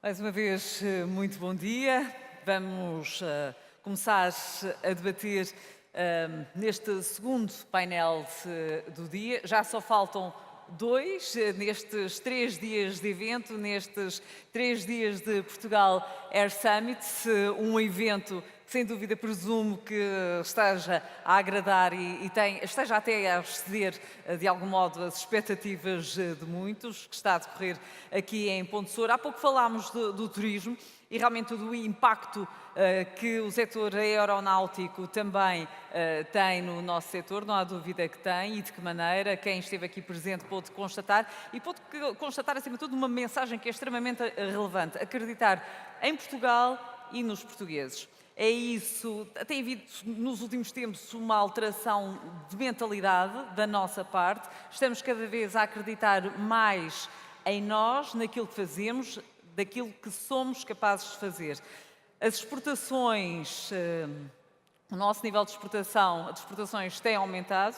Mais uma vez, muito bom dia. Vamos começar a debater neste segundo painel do dia. Já só faltam dois nestes 3 dias de evento, nestes 3 dias de Portugal Air Summit, um evento que sem dúvida presumo que esteja a agradar e esteja até a exceder de algum modo as expectativas de muitos, que está a decorrer aqui em Ponte Soura. Há pouco falámos do turismo e realmente do impacto que o setor aeronáutico também tem no nosso setor, não há dúvida que tem, e de que maneira. Quem esteve aqui presente pôde constatar, e pôde constatar, acima de tudo, uma mensagem que é extremamente relevante: acreditar em Portugal e nos portugueses. É isso, tem havido nos últimos tempos uma alteração de mentalidade da nossa parte, estamos cada vez a acreditar mais em nós, naquilo que fazemos, daquilo que somos capazes de fazer. As exportações, o nosso nível de exportações tem aumentado,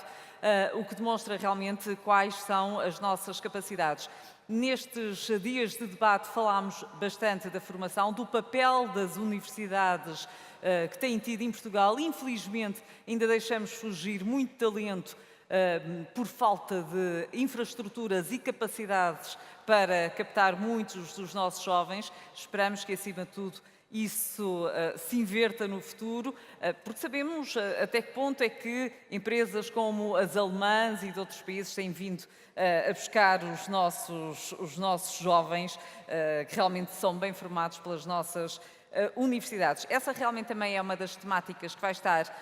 o que demonstra realmente quais são as nossas capacidades. Nestes dias de debate falámos bastante da formação, do papel das universidades que têm tido em Portugal. Infelizmente ainda deixamos fugir muito talento por falta de infraestruturas e capacidades para captar muitos dos nossos jovens. Esperamos que, acima de tudo, isso se inverta no futuro, porque sabemos até que ponto é que empresas como as alemãs e de outros países têm vindo a buscar os nossos jovens, que realmente são bem formados pelas nossas universidades. Essa realmente também é uma das temáticas que vai estar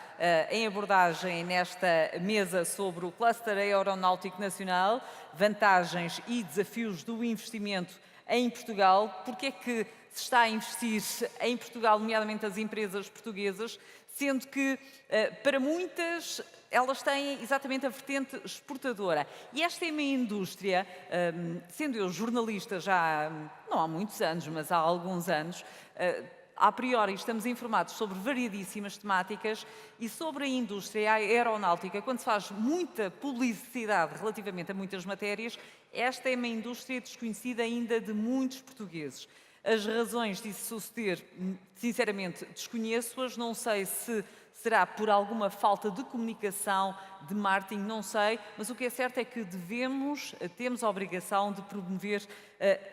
em abordagem nesta mesa sobre o Cluster Aeronáutico Nacional, vantagens e desafios do investimento em Portugal. Porque é que se está a investir em Portugal, nomeadamente as empresas portuguesas, sendo que para muitas elas têm exatamente a vertente exportadora. E esta é uma indústria, sendo eu jornalista já não há muitos anos, mas há alguns anos, a priori estamos informados sobre variedíssimas temáticas e sobre a indústria aeronáutica. Quando se faz muita publicidade relativamente a muitas matérias, esta é uma indústria desconhecida ainda de muitos portugueses. As razões disso suceder, sinceramente, desconheço-as. Não sei se será por alguma falta de comunicação, de marketing, não sei, mas o que é certo é que temos a obrigação de promover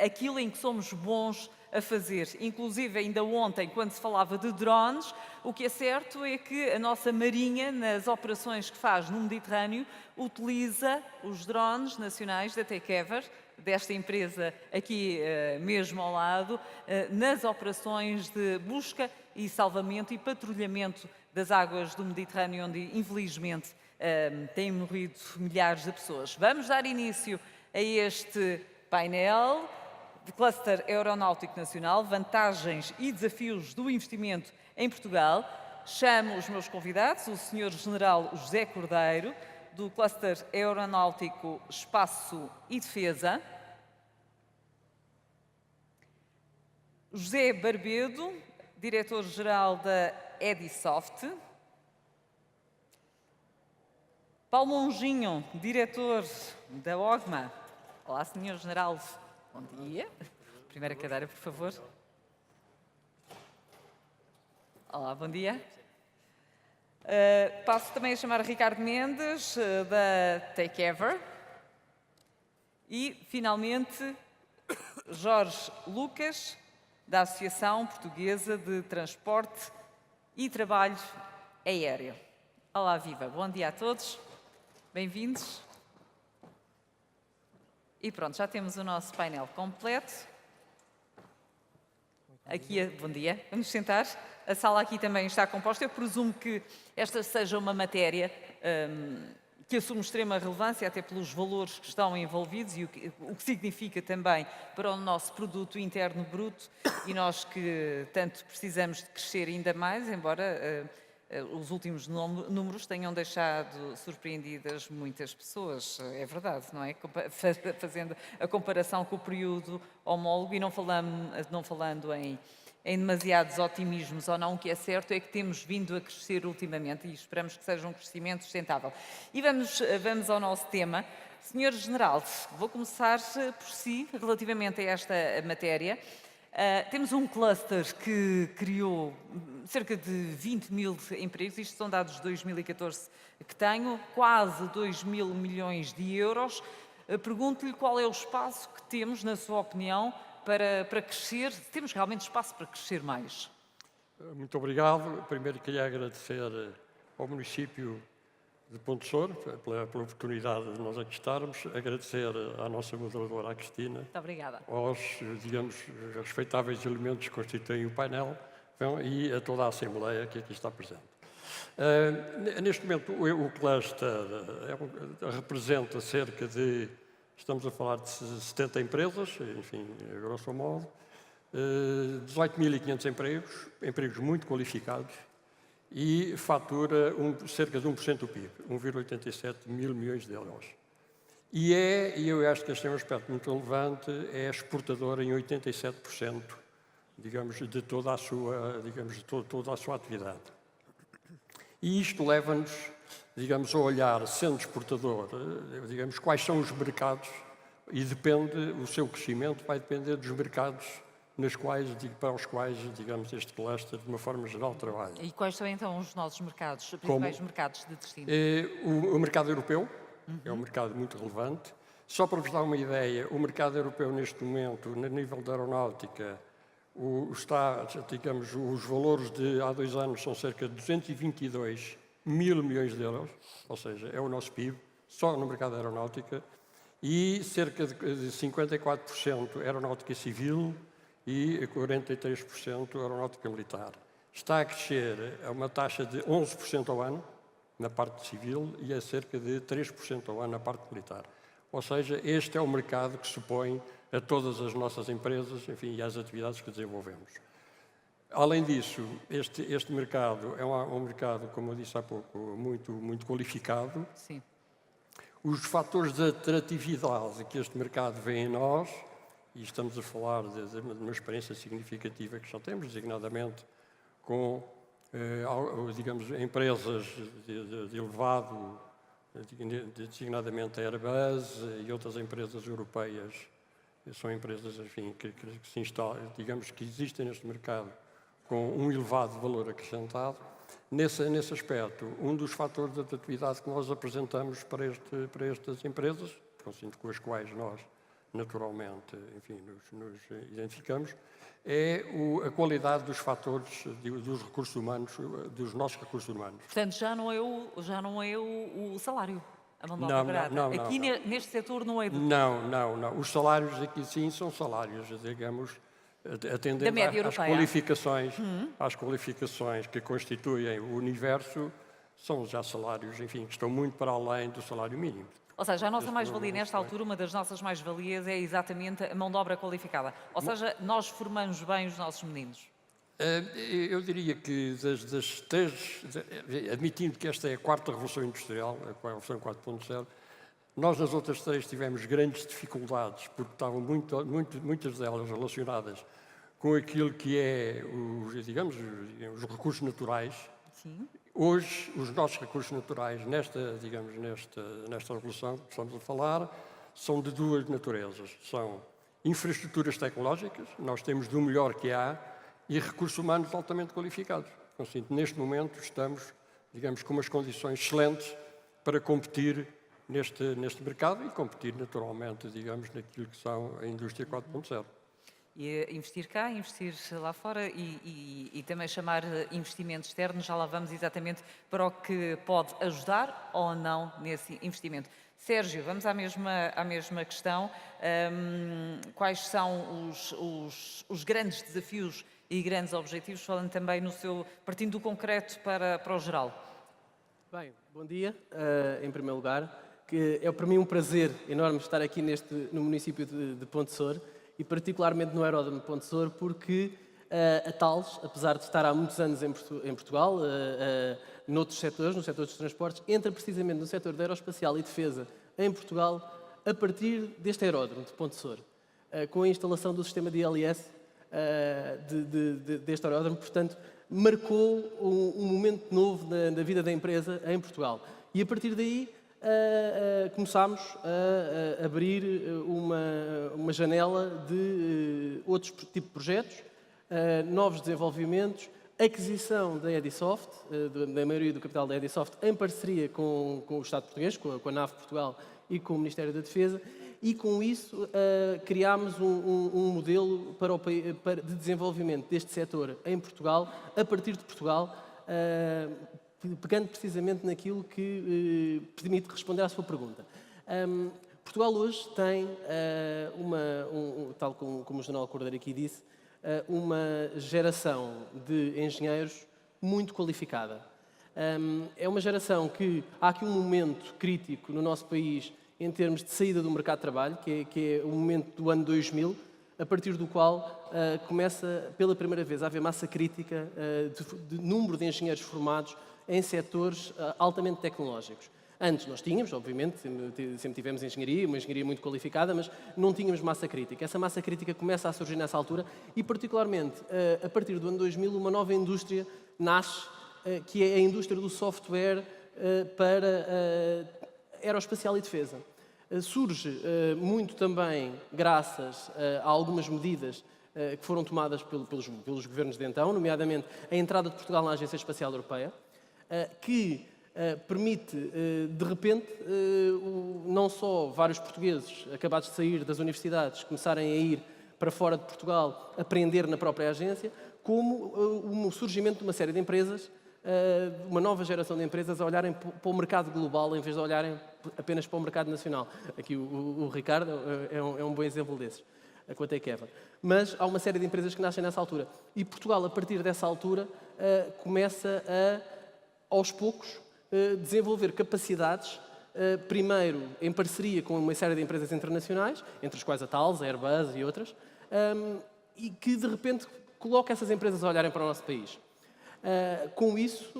aquilo em que somos bons a fazer. Inclusive, ainda ontem, quando se falava de drones, o que é certo é que a nossa Marinha, nas operações que faz no Mediterrâneo, utiliza os drones nacionais da Takeover, desta empresa aqui mesmo ao lado, nas operações de busca e salvamento e patrulhamento das águas do Mediterrâneo, onde infelizmente têm morrido milhares de pessoas. Vamos dar início a este painel de Cluster Aeronáutico Nacional, vantagens e desafios do investimento em Portugal. Chamo os meus convidados, o Sr. General José Cordeiro, do Cluster Aeronáutico Espaço e Defesa, José Barbedo, Diretor-Geral da Edisoft, Paulo Monjinho, Diretor da OGMA. Olá, Sr. General, bom dia. Primeira cadeira, por favor. Olá, bom dia. Passo também a chamar Ricardo Mendes, da Takeover. E, finalmente, Jorge Lucas, da Associação Portuguesa de Transporte e Trabalho Aéreo. Olá, viva! Bom dia a todos. Bem-vindos. E pronto, já temos o nosso painel completo. Aqui, bom dia, vamos sentar. A sala aqui também está composta. Eu presumo que esta seja uma matéria que assume extrema relevância, até pelos valores que estão envolvidos e o que significa também para o nosso produto interno bruto, e nós que tanto precisamos de crescer ainda mais, embora os últimos números tenham deixado surpreendidas muitas pessoas. É verdade, não é? Fazendo a comparação com o período homólogo, e não falando em demasiados otimismos ou não, o que é certo é que temos vindo a crescer ultimamente e esperamos que seja um crescimento sustentável. E vamos ao nosso tema. Senhor General, vou começar por si, relativamente a esta matéria. Temos um cluster que criou cerca de 20 mil empregos, isto são dados de 2014 que tenho, quase 2 mil milhões de euros. Pergunto-lhe qual é o espaço que temos, na sua opinião, para crescer, se temos realmente espaço para crescer mais. Muito obrigado. Primeiro queria agradecer ao município de Pontessor pela oportunidade de nós aqui estarmos, agradecer à nossa moderadora, a Cristina, Muito obrigada. aos, digamos, respeitáveis elementos que constituem o painel e a toda a Assembleia que aqui está presente. Neste momento, o cluster representa cerca de, estamos a falar de 70 empresas, enfim, grosso modo, 18.500 empregos muito qualificados, e fatura cerca de 1% do PIB, 1,87 mil milhões de euros. E eu acho que este é um aspecto muito relevante, é exportadora em 87%, digamos, de toda a sua, toda a sua atividade. E isto leva-nos, digamos, a olhar, sendo exportador, digamos, quais são os mercados, e o seu crescimento vai depender dos mercados para os quais, digamos, este cluster, de uma forma geral, trabalha. E quais são então os nossos mercados, os principais mercados de destino? O mercado europeu é um mercado muito relevante. Só para vos dar uma ideia, o mercado europeu neste momento, no nível da aeronáutica, digamos, os valores de há 2 anos são cerca de 222 mil milhões de euros, ou seja, é o nosso PIB, só no mercado da aeronáutica, e cerca de 54% aeronáutica civil, e 43% aeronáutica militar. Está a crescer a uma taxa de 11% ao ano na parte civil e a cerca de 3% ao ano na parte militar. Ou seja, este é o mercado que se põe a todas as nossas empresas, enfim, e às atividades que desenvolvemos. Além disso, este mercado é um mercado, como eu disse há pouco, muito qualificado. Sim. Os fatores de atratividade que este mercado vê em nós, e estamos a falar de uma experiência significativa que já temos, designadamente com, digamos, empresas de elevado, designadamente a Airbus e outras empresas europeias, são empresas, enfim, que se instalam, digamos, que existem neste mercado com um elevado valor acrescentado. Nesse aspecto, um dos fatores de atratividade que nós apresentamos para estas empresas, com as quais nós naturalmente, enfim, nos identificamos, é a qualidade dos fatores dos recursos humanos, dos nossos recursos humanos. Portanto, já não é o salário, a mão de obra barata. Não, aqui neste setor não é do... Não. Os salários aqui sim são salários, digamos, atendendo às qualificações que constituem o universo, são já salários, enfim, que estão muito para além do salário mínimo. Ou seja, a nossa mais-valia nesta altura, uma das nossas mais-valias é exatamente a mão de obra qualificada. Ou seja, nós formamos bem os nossos meninos. Eu diria que das três, admitindo que esta é a 4ª Revolução Industrial, a Revolução 4.0, nós nas outras 3 tivemos grandes dificuldades, porque estavam muitas delas relacionadas com aquilo que é, digamos, os recursos naturais. Sim. Hoje, os nossos recursos naturais, nesta revolução que estamos a falar, são de 2 naturezas. São infraestruturas tecnológicas, nós temos do melhor que há, e recursos humanos altamente qualificados. Assim, neste momento estamos, digamos, com umas condições excelentes para competir neste mercado e competir naturalmente, digamos, naquilo que são a indústria 4.0. E investir cá, investir lá fora e também chamar investimento externo, já lá vamos exatamente para o que pode ajudar ou não nesse investimento. Sérgio, vamos à mesma questão. Quais são os grandes desafios e grandes objetivos, falando também partindo do concreto para o geral? Bem, bom dia, em primeiro lugar, que é para mim um prazer enorme estar aqui no município de Pontessor, e particularmente no Aeródromo de Pontessor, porque a Thales, apesar de estar há muitos anos em Portugal, noutros setores, no setor dos transportes, entra precisamente no setor da aeroespacial e defesa em Portugal a partir deste aeródromo de Pontessor, com a instalação do sistema de ILS deste aeródromo. Portanto, marcou um momento novo na vida da empresa em Portugal. E a partir daí começámos a abrir uma janela de outros tipos de projetos, novos desenvolvimentos, aquisição da Edisoft, da maioria do capital da Edisoft, em parceria com o Estado português, com a NAV Portugal e com o Ministério da Defesa, e com isso criámos um modelo de desenvolvimento deste setor em Portugal, a partir de Portugal, pegando precisamente naquilo que permite responder à sua pergunta. Portugal hoje tem, tal como o General Cordeiro aqui disse, uma geração de engenheiros muito qualificada. É uma geração que há aqui um momento crítico no nosso país em termos de saída do mercado de trabalho, que é o momento do ano 2000, a partir do qual começa pela primeira vez a haver massa crítica de número de engenheiros formados em setores altamente tecnológicos. Antes nós tínhamos, obviamente, sempre tivemos engenharia, uma engenharia muito qualificada, mas não tínhamos massa crítica. Essa massa crítica começa a surgir nessa altura e, particularmente, a partir do ano 2000, uma nova indústria nasce, que é a indústria do software para aeroespacial e defesa. Surge muito também graças a algumas medidas que foram tomadas pelos governos de então, nomeadamente a entrada de Portugal na Agência Espacial Europeia, que permite, de repente, não só vários portugueses acabados de sair das universidades começarem a ir para fora de Portugal aprender na própria agência, como o surgimento de uma série de empresas, uma nova geração de empresas a olharem para o mercado global em vez de olharem apenas para o mercado nacional. Aqui o Ricardo é um bom exemplo desses, com a Takeover. Mas há uma série de empresas que nascem nessa altura. E Portugal, a partir dessa altura, começa aos poucos, desenvolver capacidades, primeiro em parceria com uma série de empresas internacionais, entre as quais a Thales, a Airbus e outras, e que de repente coloca essas empresas a olharem para o nosso país. Com isso,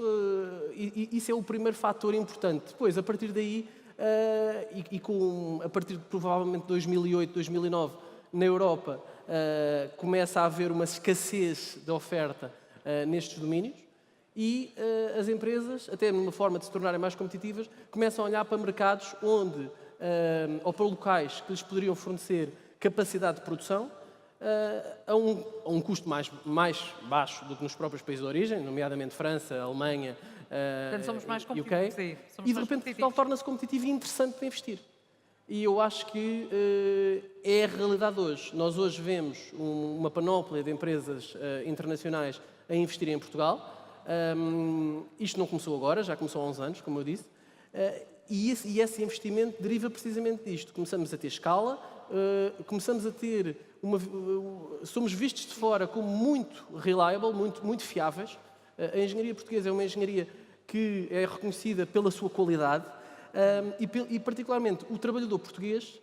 isso é o primeiro fator importante. Depois, a partir daí, a partir de provavelmente 2008, 2009, na Europa, começa a haver uma escassez de oferta nestes domínios. E as empresas, até numa forma de se tornarem mais competitivas, começam a olhar para mercados onde, ou para locais que lhes poderiam fornecer capacidade de produção a um custo mais baixo do que nos próprios países de origem, nomeadamente França, Alemanha Portanto, somos mais e competitivos. UK. Sim, somos E de mais repente Portugal competitivos. torna-se competitivo e interessante para investir. E eu acho que é a realidade hoje. Nós hoje vemos uma panóplia de empresas internacionais a investirem em Portugal. Isto não começou agora, já começou há uns anos, como eu disse, e esse investimento deriva precisamente disto. Começamos a ter escala, começamos a ter somos vistos de fora como muito reliable, muito fiáveis. A engenharia portuguesa é uma engenharia que é reconhecida pela sua qualidade e particularmente o trabalhador português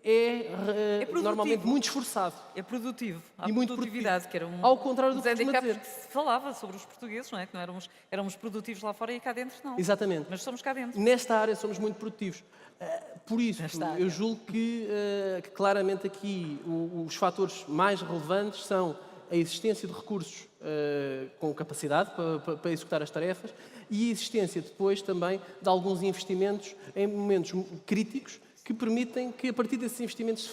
é normalmente muito esforçado. É produtivo. Há E muito produtividade, que era um Ao contrário do dos que costuma handicaps dizer. que se falava sobre os portugueses, não é? Que não éramos produtivos lá fora e cá dentro não. Exatamente. Mas somos cá dentro. Nesta área somos muito produtivos. Por isso, Nesta área. eu julgo que claramente aqui os fatores mais relevantes são a existência de recursos com capacidade para executar as tarefas e a existência depois também de alguns investimentos em momentos críticos que permitem que a partir desses investimentos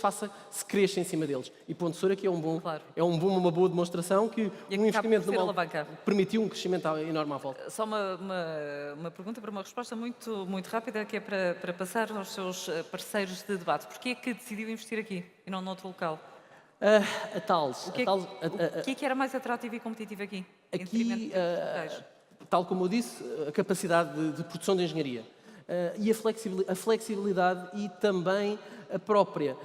se cresça em cima deles. E Ponte Soura aqui Claro. uma boa demonstração que E um acaba por investimento ser alavanca. permitiu um crescimento enorme à volta. Só uma pergunta para uma resposta muito rápida, que é para passar aos seus parceiros de debate. Porquê é que decidiu investir aqui e não noutro local? A Thales. O que é que era mais atrativo e competitivo aqui? em Aqui, detrimento de locais? tal como eu disse, a capacidade de produção de engenharia e a flexibilidade e também a própria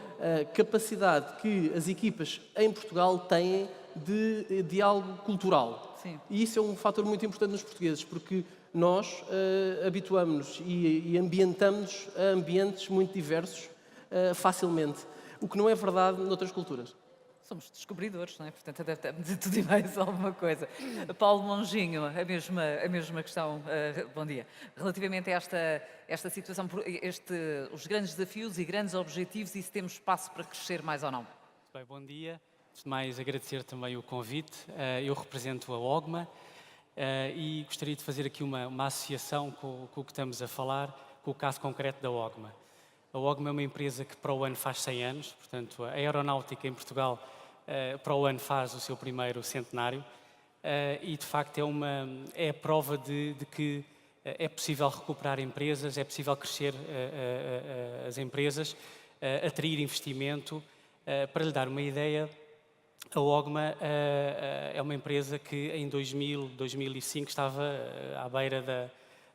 capacidade que as equipas em Portugal têm de diálogo cultural. Sim. E isso é um fator muito importante nos portugueses, porque nós habituamos-nos e ambientamos-nos a ambientes muito diversos facilmente, o que não é verdade noutras culturas. Somos descobridores, não é? Portanto, deve ter de tudo e mais alguma coisa. Paulo Monjinho, a mesma questão. Bom dia. Relativamente a esta situação, os grandes desafios e grandes objetivos e se temos espaço para crescer mais ou não. Bem, bom dia. Antes de mais, agradecer também o convite. Eu represento a OGMA e gostaria de fazer aqui uma associação com o que estamos a falar, com o caso concreto da OGMA. A OGMA é uma empresa que para o ano faz 100 anos, portanto, a aeronáutica em Portugal para o ano faz o seu primeiro centenário e, de facto, é a prova de que é possível recuperar empresas, é possível crescer as empresas, atrair investimento. Para lhe dar uma ideia, a OGMA é uma empresa que em 2005 estava à beira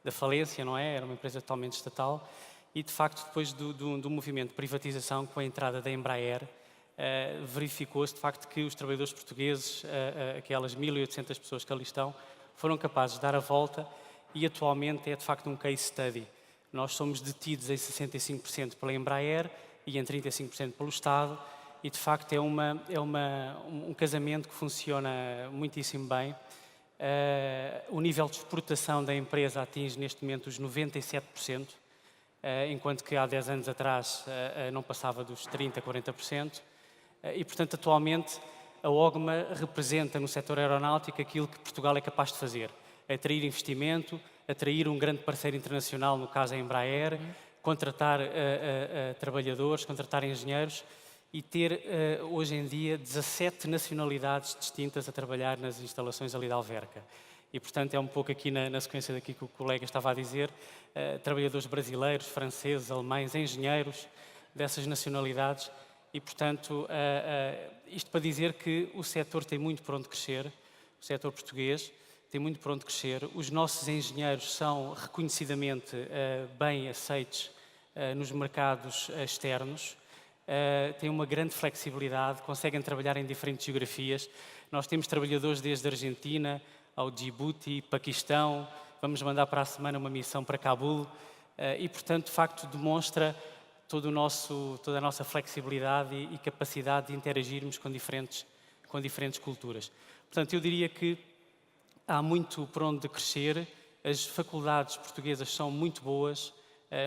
da falência, não é? Era uma empresa totalmente estatal e, de facto, depois do movimento de privatização, com a entrada da Embraer, verificou-se, de facto, que os trabalhadores portugueses, aquelas 1.800 pessoas que ali estão, foram capazes de dar a volta e atualmente é, de facto, um case study. Nós somos detidos em 65% pela Embraer e em 35% pelo Estado e, de facto, é um casamento que funciona muitíssimo bem. O nível de exportação da empresa atinge neste momento os 97%, enquanto que há 10 anos atrás não passava dos 30%, 40%. E, portanto, atualmente a OGMA representa no setor aeronáutico aquilo que Portugal é capaz de fazer. Atrair investimento, atrair um grande parceiro internacional, no caso a Embraer, contratar trabalhadores, contratar engenheiros e ter hoje em dia 17 nacionalidades distintas a trabalhar nas instalações ali da Alverca. E, portanto, é um pouco aqui na sequência daqui que o colega estava a dizer, trabalhadores brasileiros, franceses, alemães, engenheiros dessas nacionalidades e, portanto, isto para dizer que o setor tem muito por onde crescer, o setor português tem muito por onde crescer, os nossos engenheiros são reconhecidamente bem aceitos nos mercados externos, têm uma grande flexibilidade, conseguem trabalhar em diferentes geografias. Nós temos trabalhadores desde a Argentina ao Djibouti, Paquistão, vamos mandar para a semana uma missão para Cabul e, portanto, de facto, demonstra toda a nossa flexibilidade e capacidade de interagirmos com diferentes culturas. Portanto, eu diria que há muito por onde crescer, as faculdades portuguesas são muito boas,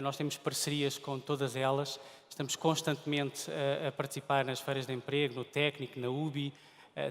nós temos parcerias com todas elas, estamos constantemente a participar nas feiras de emprego, no técnico, na UBI,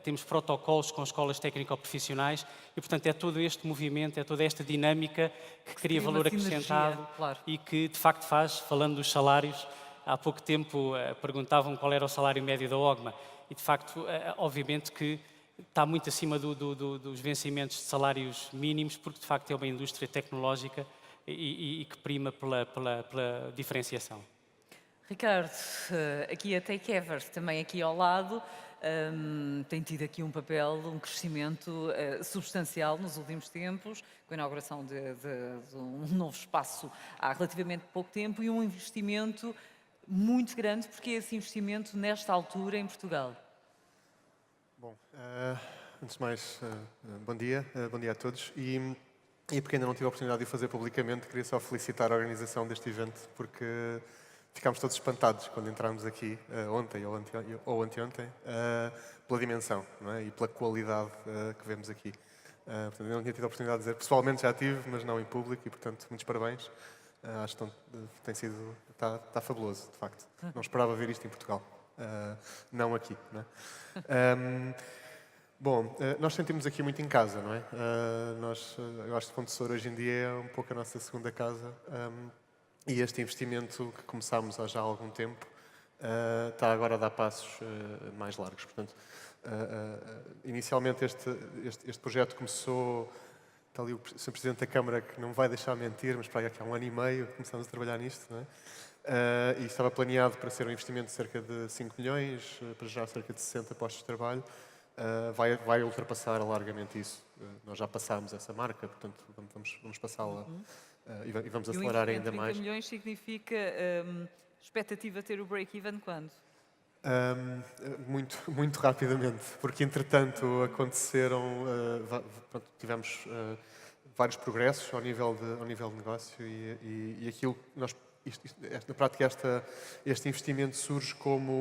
temos protocolos com escolas técnico-profissionais e, portanto, é todo este movimento, é toda esta dinâmica que cria valor acrescentado claro. e que, de facto, faz, falando dos salários, há pouco tempo perguntavam qual era o salário médio da OGMA e, de facto, obviamente que está muito acima dos vencimentos de salários mínimos, porque, de facto, é uma indústria tecnológica e que prima pela diferenciação. Ricardo, aqui a Takeover, também aqui ao lado, tem tido aqui um papel, um crescimento substancial nos últimos tempos, com a inauguração de um novo espaço há relativamente pouco tempo e um investimento muito grande, porque é esse investimento nesta altura em Portugal. Bom, antes de mais, bom dia a todos. E porque ainda não tive a oportunidade de o fazer publicamente, queria só felicitar a organização deste evento, porque ficámos todos espantados quando entramos aqui ontem ou anteontem, pela dimensão, não é? E pela qualidade que vemos aqui. Portanto, eu não tinha tido a oportunidade de dizer, pessoalmente já tive, mas não em público, e portanto, muitos parabéns. Acho que está fabuloso, de facto. Não esperava ver isto em Portugal, não aqui, não é? Bom, nós sentimos aqui muito em casa, não é? Eu acho que Ponte Soura hoje em dia é um pouco a nossa segunda casa. E este investimento que começámos há já algum tempo está agora a dar passos mais largos. Portanto, inicialmente este projeto começou, está ali o Sr. Presidente da Câmara que não vai deixar mentir, mas para aí há 1 ano e meio começámos a trabalhar nisto, não é? E estava planeado para ser um investimento de cerca de 5 milhões, para gerar cerca de 60 postos de trabalho. Vai ultrapassar largamente isso. Nós já passámos essa marca, portanto vamos passá-la e vamos acelerar ainda mais. 30 milhões significa expectativa de ter o break-even quando? Muito rapidamente, porque entretanto aconteceram, tivemos vários progressos ao nível de negócio e aquilo que na prática este investimento surge como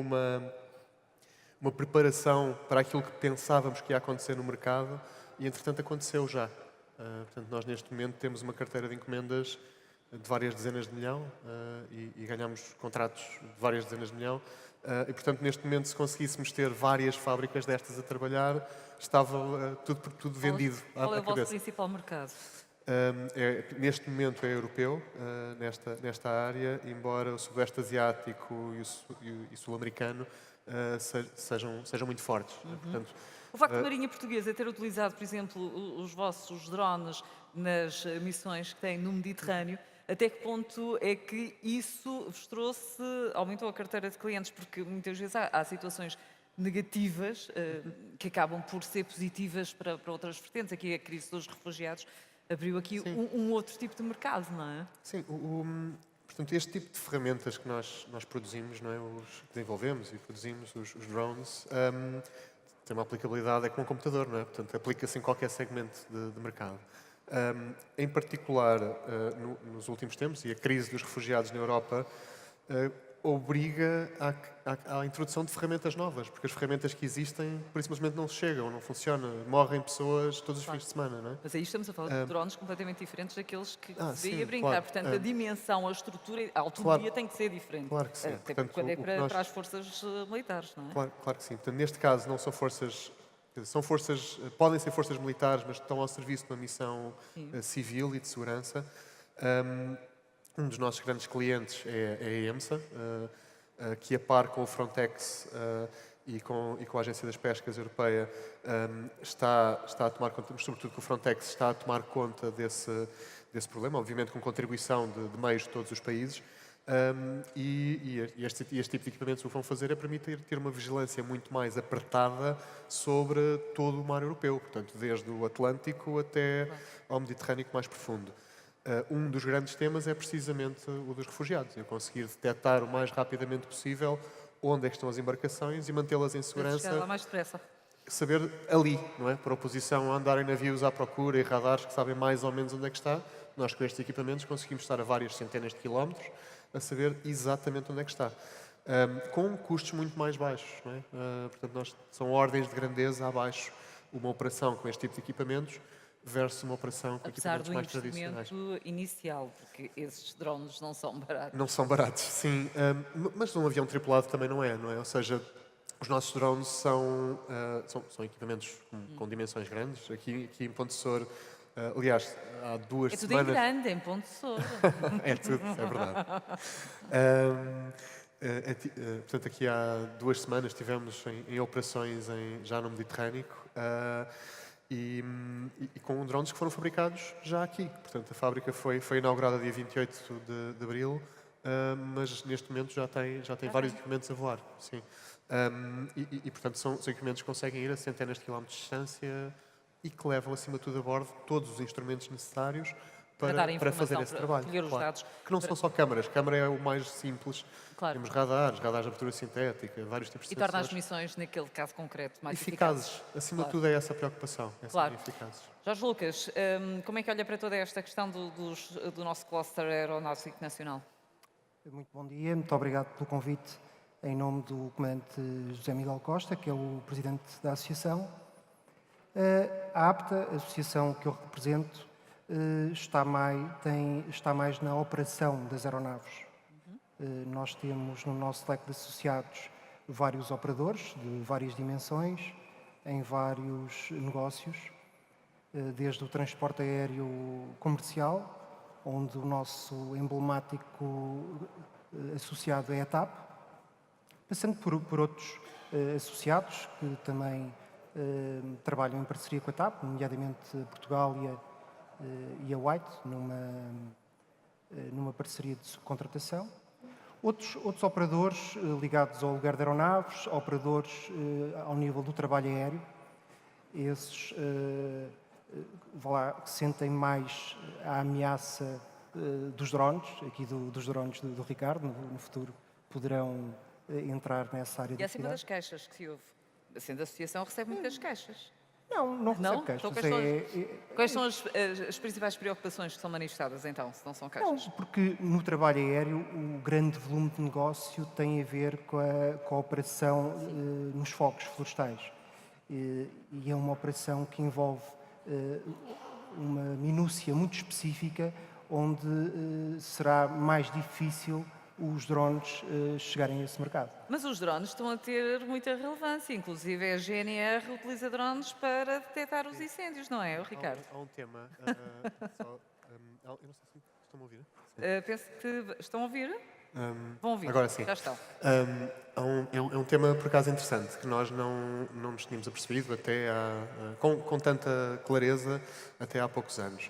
uma preparação para aquilo que pensávamos que ia acontecer no mercado e, entretanto, aconteceu já. Portanto, nós, neste momento, temos uma carteira de encomendas de várias dezenas de milhão e ganhamos contratos de várias dezenas de milhão. E, portanto, neste momento, se conseguíssemos ter várias fábricas destas a trabalhar, estava tudo vendido à cabeça. Qual é o vosso principal mercado? Neste momento é europeu, nesta área, embora o Sudoeste Asiático e o Sul-Americano sejam muito fortes. Portanto, O facto da Marinha Portuguesa ter utilizado, por exemplo, os vossos drones nas missões que têm no Mediterrâneo, até que ponto é que isso vos trouxe, aumentou a carteira de clientes? Porque muitas vezes há situações negativas que acabam por ser positivas para outras vertentes. Aqui a crise dos refugiados abriu aqui um outro tipo de mercado, não é? sim, portanto, este tipo de ferramentas que nós produzimos, não é? Desenvolvemos e produzimos, os drones, tem uma aplicabilidade com o computador, não é? Portanto, aplica-se em qualquer segmento de mercado. Em particular, nos últimos tempos, e a crise dos refugiados na Europa obriga à introdução de ferramentas novas, porque as ferramentas que existem, por isso simplesmente não chegam, não funcionam, morrem pessoas todos os fins de semana, não é? Mas aí estamos a falar de drones completamente diferentes daqueles que sim, devia brincar. claro. Portanto, a dimensão, a estrutura, a autonomia Claro. tem que ser diferente. Claro que sim. Até Portanto, quando é o que nós- para as forças militares, não é? Claro que sim. Portanto, neste caso, não são forças. Podem ser forças militares, mas estão ao serviço de uma missão civil e de segurança. Um dos nossos grandes clientes é a EMSA, que a par com o Frontex e com a Agência das Pescas Europeia está a tomar conta, mas sobretudo que o Frontex está a tomar conta desse problema, obviamente com contribuição de meios de todos os países. Este tipo de equipamentos o que vão fazer é permitir ter uma vigilância muito mais apertada sobre todo o mar europeu, portanto, desde o Atlântico até ao Mediterrâneo mais profundo. Um dos grandes temas é precisamente o dos refugiados, é conseguir detectar o mais rapidamente possível onde é que estão as embarcações e mantê-las em Para chegar lá segurança, mais depressa. saber ali, não é? Por oposição a andar em navios à procura e radares que sabem mais ou menos onde é que está, nós com estes equipamentos conseguimos estar a várias centenas de quilómetros a saber exatamente onde é que está. Com custos muito mais baixos, não é? Portanto, são ordens de grandeza abaixo uma operação com este tipo de equipamentos versus uma operação com Apesar equipamentos do mais tradicionais. investimento inicial, porque esses drones não são baratos. Não são baratos, sim. Mas um avião tripulado também não é? Ou seja, os nossos drones são equipamentos com dimensões grandes. Aqui em Pontessor, aliás, há 2 É tudo semanas... em grande, em Ponte Soura. É tudo, é verdade. Portanto, aqui há 2 semanas estivemos em operações já no Mediterrâneo e com drones que foram fabricados já aqui. Portanto, a fábrica foi inaugurada dia 28 de abril, mas neste momento já tem vários equipamentos a voar. Sim. Portanto, são equipamentos que conseguem ir a centenas de quilómetros de distância e que levam, acima de tudo, a bordo todos os instrumentos necessários dar a para fazer informação, esse para trabalho. recolher os dados. Que não são só câmaras. Câmara é o mais simples. Claro. Temos radares de abertura sintética, vários tipos de E torna as sensores. missões, naquele caso concreto, mais Eficazes. Acima Claro. de tudo é essa a preocupação. É Claro. serem eficazes. Jorge Lucas, como é que olha para toda esta questão do nosso cluster aeronáutico nacional? Muito bom dia, muito obrigado pelo convite em nome do Comandante José Miguel Costa, que é o Presidente da Associação. A APTA, a associação que eu represento, está mais na operação das aeronaves. Nós temos no nosso leque de associados vários operadores de várias dimensões, em vários negócios, desde o transporte aéreo comercial, onde o nosso emblemático associado é a TAP, passando por outros associados que também trabalham em parceria com a TAP, nomeadamente Portugal e a White, numa parceria de subcontratação. Outros operadores ligados ao lugar de aeronaves, operadores ao nível do trabalho aéreo, esses sentem mais a ameaça dos drones, aqui dos drones do Ricardo, no futuro poderão entrar nessa área E de acima das atividade. queixas que se ouve? Sendo a associação, recebe muitas queixas. Não recebe Não? queixas. Então, quais são as principais preocupações que são manifestadas, então, se não são Não, queixas? porque no trabalho aéreo o grande volume de negócio tem a ver com a operação nos focos florestais. E é uma operação que envolve uma minúcia muito específica, onde será mais difícil os drones chegarem a esse mercado. Mas os drones estão a ter muita relevância, inclusive a GNR utiliza drones para detectar os incêndios, não é, Ricardo? Há um tema, eu não sei se estão a ouvir. Penso que estão a ouvir? Vão ouvir, Agora sim. já estão. É um tema, por acaso, interessante, que nós não nos tínhamos apercebido com tanta clareza até há poucos anos.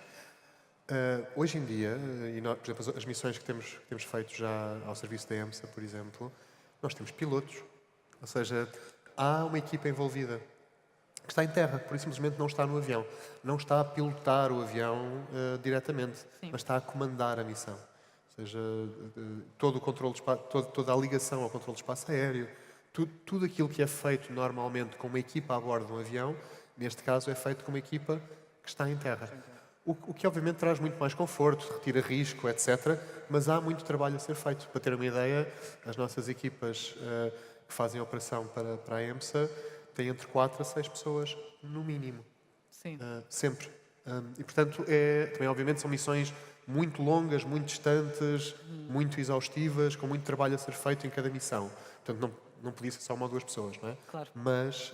Hoje em dia, por exemplo, as missões que temos feito já ao serviço da EMSA, por exemplo, nós temos pilotos, ou seja, há uma equipa envolvida que está em terra, por isso simplesmente não está no avião. Não está a pilotar o avião diretamente, mas está a comandar a missão. Ou seja, todo o controle de espaço, toda a ligação ao controle de espaço aéreo, tudo aquilo que é feito normalmente com uma equipa a bordo de um avião, neste caso é feito com uma equipa que está em terra. O que obviamente traz muito mais conforto, retira risco, etc. Mas há muito trabalho a ser feito. Para ter uma ideia, as nossas equipas que fazem a operação para a EMSA têm entre 4 a 6 pessoas, no mínimo. Sim. Sempre. E, portanto, também obviamente são missões muito longas, muito distantes, muito exaustivas, com muito trabalho a ser feito em cada missão. Portanto, não podia ser só uma ou duas pessoas, não é? Claro. Mas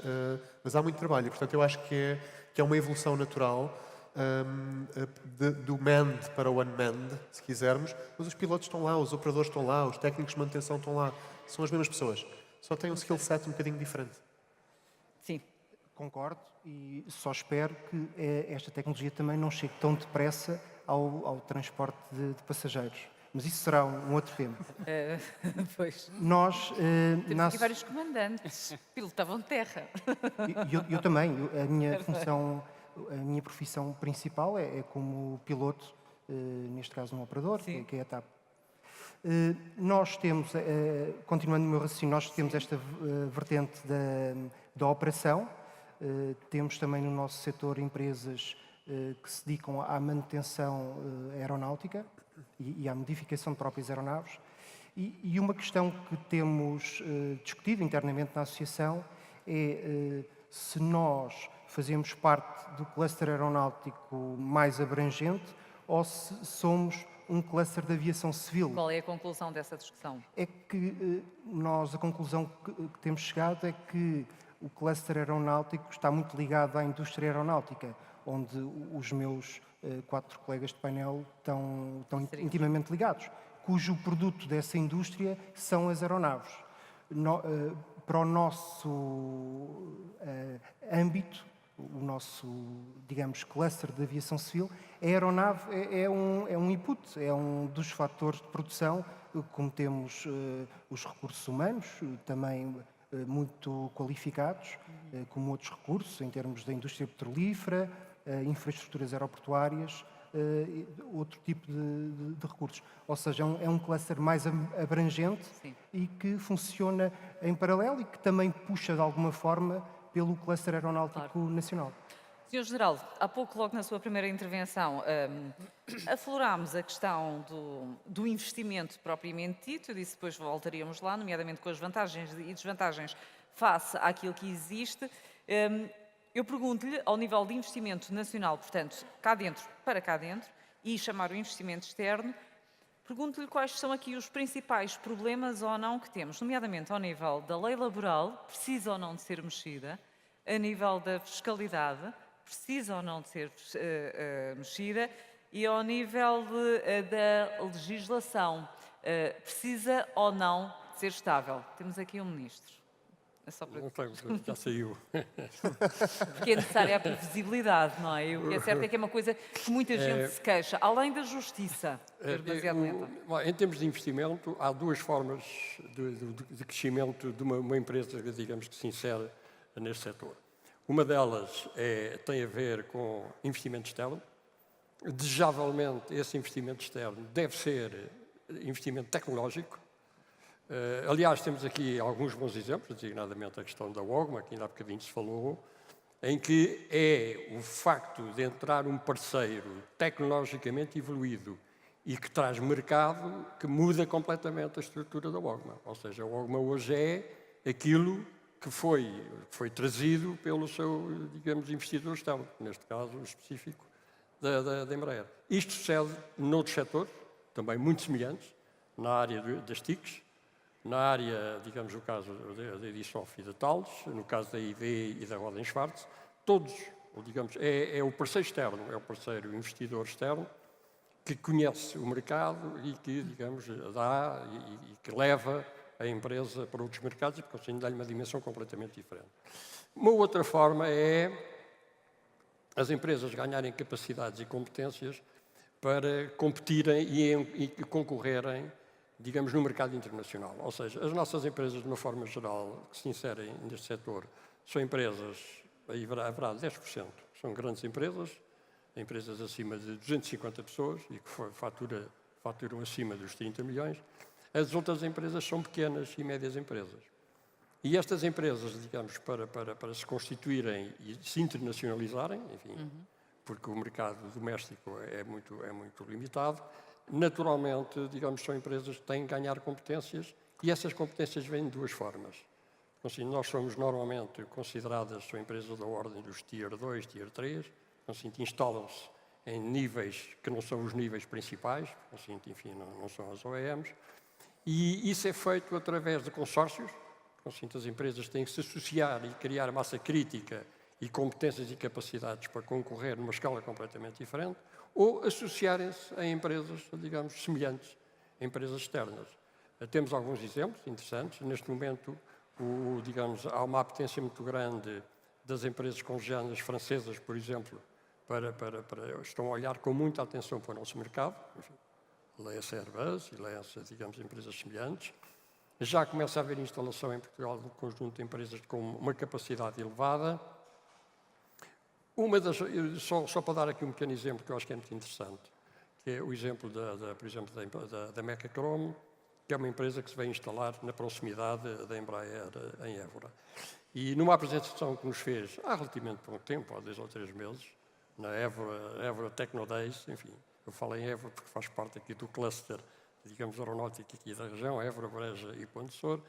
há muito trabalho. E, portanto, eu acho que é uma evolução natural do manned para o unmanned, se quisermos, mas os pilotos estão lá, os operadores estão lá, os técnicos de manutenção estão lá, são as mesmas pessoas, só têm um skill set um bocadinho diferente. Sim. Concordo e só espero que esta tecnologia também não chegue tão depressa ao transporte de passageiros. Mas isso será um outro tema. Pois. Nós, Temos aqui vários comandantes, pilotavam terra. eu também, a minha função, a minha profissão principal é como piloto, neste caso um operador, que é a TAP. Nós temos, continuando o meu raciocínio, nós temos esta vertente da operação, temos também no nosso setor empresas que se dedicam à manutenção aeronáutica e à modificação de próprias aeronaves. E uma questão que temos discutido internamente na associação é se nós fazemos parte do cluster aeronáutico mais abrangente ou se somos um cluster de aviação civil. Qual é a conclusão dessa discussão? É que a conclusão que temos chegado é que o cluster aeronáutico está muito ligado à indústria aeronáutica, onde os meus 4 colegas de painel estão intimamente ligados, cujo produto dessa indústria são as aeronaves. Para o nosso âmbito, o nosso, digamos, cluster de aviação civil, a aeronave é um input, é um dos fatores de produção, como temos os recursos humanos, também muito qualificados, como outros recursos, em termos da indústria petrolífera, infraestruturas aeroportuárias, outro tipo de recursos. Ou seja, é um cluster mais abrangente. Sim. E que funciona em paralelo e que também puxa, de alguma forma, pelo cluster aeronáutico nacional. Sr. General, há pouco, logo na sua primeira intervenção, aflorámos a questão do investimento propriamente dito, eu disse depois voltaríamos lá, nomeadamente com as vantagens e desvantagens face àquilo que existe. Eu pergunto-lhe, ao nível de investimento nacional, portanto, cá dentro para cá dentro, e chamar o investimento externo, pergunto-lhe quais são aqui os principais problemas ou não que temos, nomeadamente ao nível da lei laboral, precisa ou não de ser mexida, a nível da fiscalidade, precisa ou não de ser mexida, e ao nível da legislação, precisa ou não de ser estável. Temos aqui um ministro. É só para... Não tenho, já saiu. Porque é necessária a previsibilidade, não é? O que é certo é que é uma coisa que muita gente se queixa, além da justiça ser demasiado lenta. Em termos de investimento, há duas formas de crescimento de uma empresa, digamos, que se insere neste setor. Uma delas tem a ver com investimento externo. Desejavelmente, esse investimento externo deve ser investimento tecnológico. Aliás, temos aqui alguns bons exemplos, designadamente a questão da OGMA, que ainda há bocadinho se falou, em que é o facto de entrar um parceiro tecnologicamente evoluído e que traz mercado que muda completamente a estrutura da OGMA. Ou seja, a OGMA hoje é aquilo que foi trazido pelo seu, digamos, investidor externo, neste caso específico da Embraer. Isto sucede noutros setores, também muito semelhantes, na área das TICs, na área, digamos, no caso da Edisoft e da Thales, no caso da ID e da Roden Schwarz, todos, digamos, é o parceiro externo, é o parceiro investidor externo que conhece o mercado e que, digamos, dá e que leva a empresa para outros mercados e, porque assim, dá-lhe uma dimensão completamente diferente. Uma outra forma é as empresas ganharem capacidades e competências para competirem e concorrerem, digamos, no mercado internacional. Ou seja, as nossas empresas, de uma forma geral, que se inserem neste setor, são empresas, aí haverá 10%, são grandes empresas acima de 250 pessoas e que faturam acima dos 30 milhões. As outras empresas são pequenas e médias empresas. E estas empresas, digamos, para se constituírem e se internacionalizarem, enfim, porque o mercado doméstico é muito limitado, naturalmente, digamos, são empresas que têm que ganhar competências e essas competências vêm de duas formas. Assim, nós somos normalmente consideradas, são empresas da ordem dos Tier 2, Tier 3, assim, instalam-se em níveis que não são os níveis principais, assim, enfim, não são as OEMs, e isso é feito através de consórcios, assim, as empresas têm que se associar e criar massa crítica e competências e capacidades para concorrer numa escala completamente diferente, ou associarem-se a empresas, digamos, semelhantes, empresas externas. Temos alguns exemplos interessantes. Neste momento, digamos, há uma apetência muito grande das empresas congêneres francesas, por exemplo, estão a olhar com muita atenção para o nosso mercado. Leia-se Airbus e leia-se, digamos, empresas semelhantes. Já começa a haver instalação em Portugal de um conjunto de empresas com uma capacidade elevada. Só para dar aqui um pequeno exemplo que eu acho que é muito interessante, que é o exemplo, por exemplo, da Mecachrome, que é uma empresa que se vai instalar na proximidade da Embraer em Évora. E numa apresentação que nos fez há relativamente pouco tempo, há 2 ou 3 meses, na Évora Techno Days, enfim, eu falo em Évora porque faz parte aqui do cluster, digamos, aeronáutico aqui da região, Évora, Breja e Ponte Sor,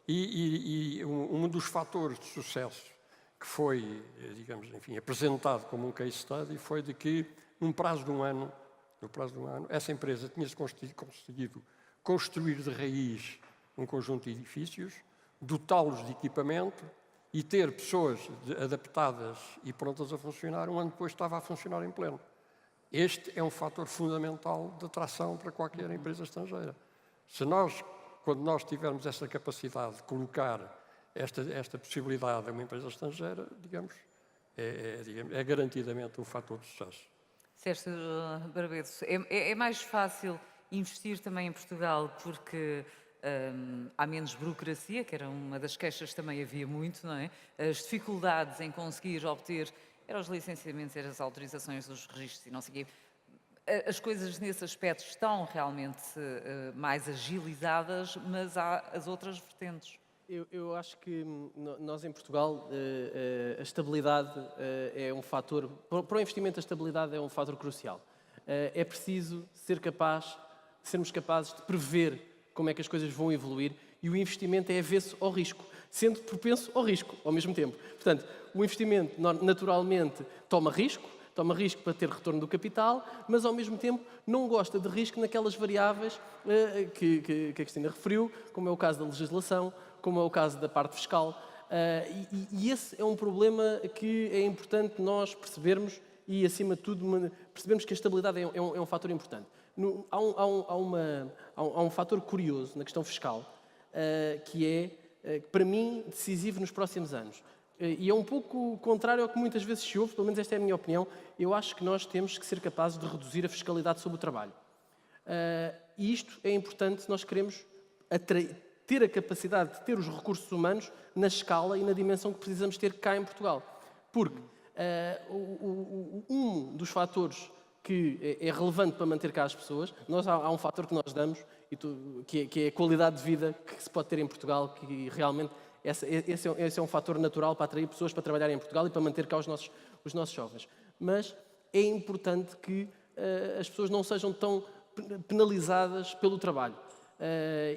e um dos fatores de sucesso que foi, digamos, enfim, apresentado como um case study foi de que, no prazo de um ano, essa empresa tinha-se conseguido construir de raiz um conjunto de edifícios, dotá-los de equipamento e ter pessoas adaptadas e prontas a funcionar. Um ano depois estava a funcionar em pleno. Este é um fator fundamental de atração para qualquer empresa estrangeira. Quando nós tivermos essa capacidade de colocar esta possibilidade a uma empresa estrangeira, digamos, é garantidamente um fator de sucesso. Sérgio Barbeiro, é mais fácil investir também em Portugal porque há menos burocracia, que era uma das queixas que também havia muito, não é? As dificuldades em conseguir obter, eram os licenciamentos, eram as autorizações dos registros e não sei o quê. As coisas nesse aspecto estão realmente mais agilizadas, mas há as outras vertentes. Eu acho que nós em Portugal a estabilidade é um fator, para o investimento a estabilidade é um fator crucial. É preciso sermos capazes de prever como é que as coisas vão evoluir e o investimento é avesso ao risco, sendo propenso ao risco ao mesmo tempo. Portanto, o investimento naturalmente toma risco para ter retorno do capital, mas ao mesmo tempo não gosta de risco naquelas variáveis que a Cristina referiu, como é o caso da legislação, como é o caso da parte fiscal. E esse é um problema que é importante nós percebermos e, acima de tudo, percebermos que a estabilidade é um fator importante. Há um fator curioso na questão fiscal, que é, para mim, decisivo nos próximos anos. E é um pouco contrário ao que muitas vezes se ouve, pelo menos esta é a minha opinião. Eu acho que nós temos que ser capazes de reduzir a fiscalidade sobre o trabalho. E isto é importante se nós queremos ter a capacidade de ter os recursos humanos na escala e na dimensão que precisamos ter cá em Portugal. Porque um dos fatores que é relevante para manter cá as pessoas, há um fator que nós damos, que é a qualidade de vida que se pode ter em Portugal, que realmente esse é um fator natural para atrair pessoas para trabalhar em Portugal e para manter cá os nossos jovens. Mas é importante que as pessoas não sejam tão penalizadas pelo trabalho.